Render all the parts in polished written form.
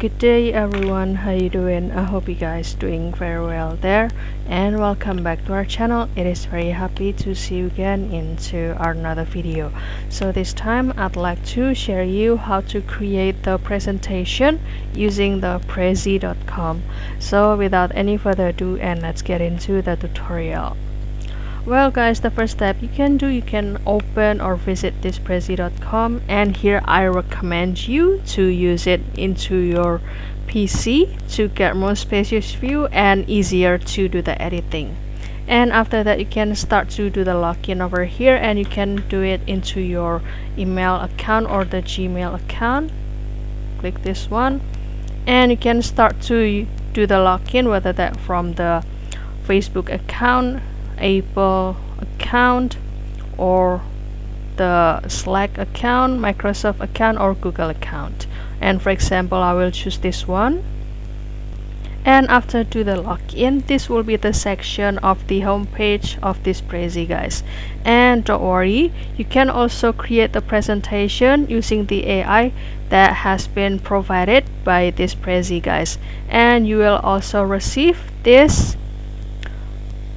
Good day everyone, how you doing? I hope you guys doing very well there, and welcome back to our channel. It is very happy to see you again into another video. So this time I'd like to share you how to create the presentation using the Prezi.com. So without any further ado, and let's get into the tutorial. Well guys, the first step you can open or visit this Prezi.com, and here I recommend you to use it into your PC to get more spacious view and easier to do the editing. And after that you can start to do the login over here, and you can do it into your email account or the Gmail account. Click this one and you can start to do the login, whether that from the Facebook account, Apple account, or the Slack account, Microsoft account, or Google account. And for example, I will choose this one. And after do the login, this will be the section of the home page of this Prezi, guys. And don't worry, you can also create the presentation using the AI that has been provided by this Prezi, guys. And you will also receive this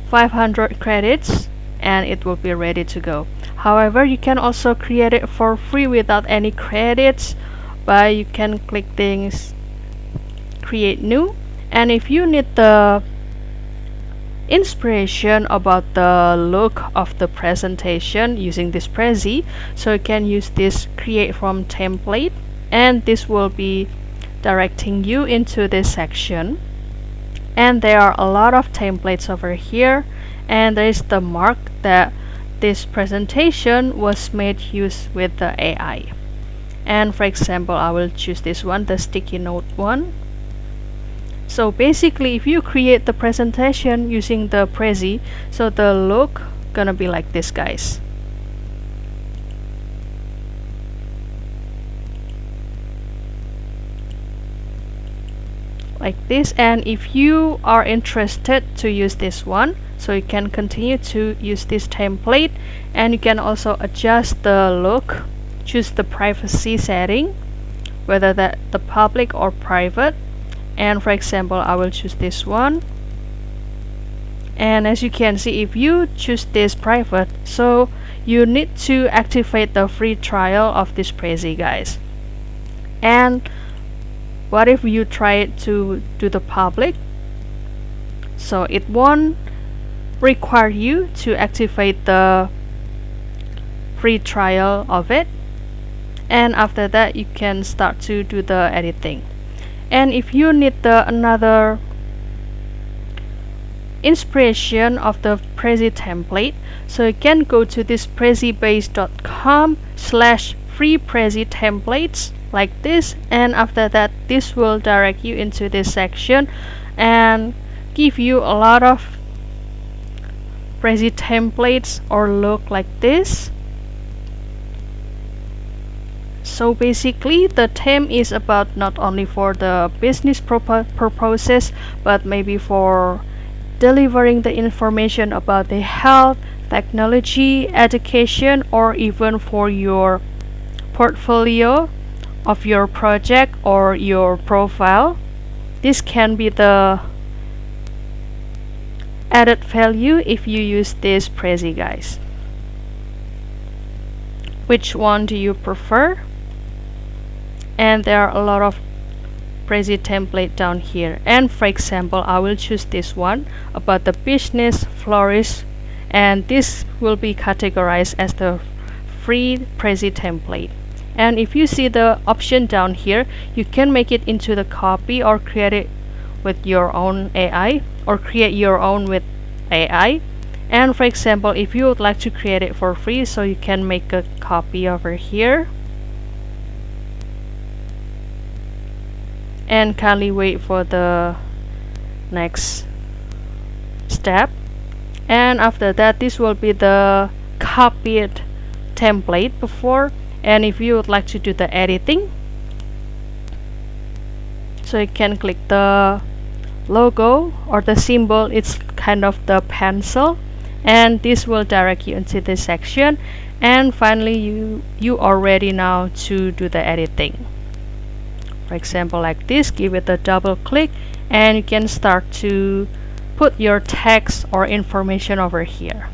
500 credits and it will be ready to go. However, you can also create it for free without any credits, but you can click things create new. And if you need the inspiration about the look of the presentation using this Prezi, so you can use this create from template, and this will be directing you into this section. And there are a lot of templates over here, and there is the mark that this presentation was made use with the AI. And for example, I will choose this one, the sticky note one. So basically, if you create the presentation using the Prezi, so the look gonna be like this, guys. Like this. And if you are interested to use this one, so you can continue to use this template, and you can also adjust the look, choose the privacy setting, whether that the public or private. And for example, I will choose this one. And as you can see, if you choose this private, so you need to activate the free trial of this Prezi, guys. And what if you try it to do the public? So it won't require you to activate the free trial of it. And after that you can start to do the editing. And if you need another inspiration of the Prezi template, so you can go to this prezibase.com/free Prezi templates like this, and after that this will direct you into this section and give you a lot of Prezi templates or look like this. So basically the theme is about not only for the business purposes, but maybe for delivering the information about the health, technology, education, or even for your portfolio of your project or your profile. This can be the added value if you use this Prezi, guys. Which one do you prefer? And there are a lot of Prezi template down here. And for example, I will choose this one about the business flourish, and this will be categorized as the free Prezi template. And if you see the option down here, you can make it into the copy or create it with your own AI, or create your own with AI. And for example, if you would like to create it for free, so you can make a copy over here. And kindly wait for the next step. And after that, this will be the copied template before. And if you would like to do the editing, so you can click the logo or the symbol, it's kind of the pencil, and this will direct you into this section. And finally you are ready now to do the editing. For example, like this, give it a double click and you can start to put your text or information over here.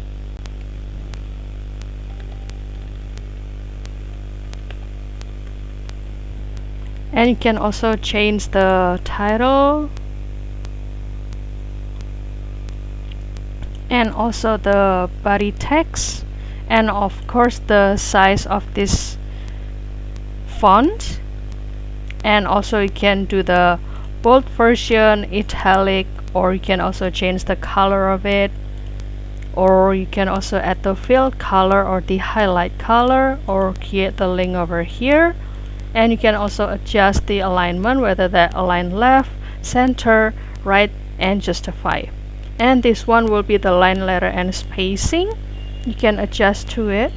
And you can also change the title and also the body text, and of course the size of this font. And also you can do the bold version, italic, or you can also change the color of it, or you can also add the fill color or the highlight color, or create the link over here. And you can also adjust the alignment, whether that align left, center, right, and justify. And this one will be the line, letter, and spacing. You can adjust to it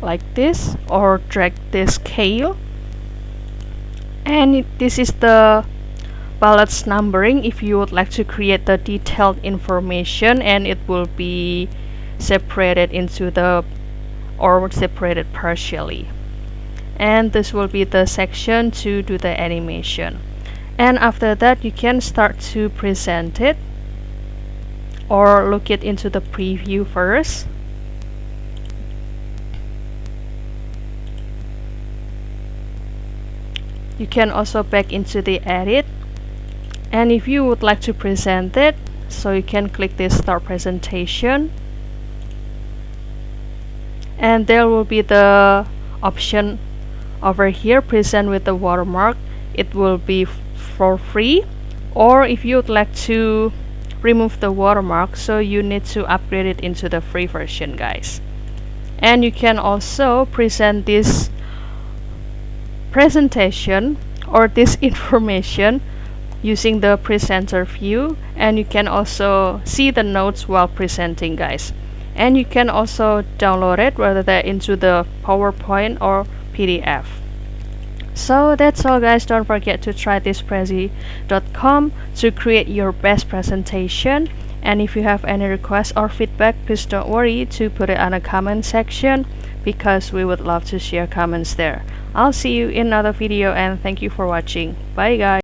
like this, or drag the scale. And this is the balance numbering if you would like to create the detailed information, and it will be separated into the, or separated partially. And this will be the section to do the animation. And after that you can start to present it, or look it into the preview first. You can also back into the edit, and if you would like to present it, so you can click this start presentation, and there will be the option over here, present with the watermark. It will be for free, or if you would like to remove the watermark, so you need to upgrade it into the free version, guys. And you can also present this presentation or this information using the presenter view, and you can also see the notes while presenting, guys. And you can also download it, whether that into the PowerPoint or PDF. So that's all, guys. Don't forget to try this Prezi.com to create your best presentation. And if you have any requests or feedback, please don't worry to put it on a comment section, because we would love to share comments there. I'll see you in another video, and thank you for watching. Bye, guys.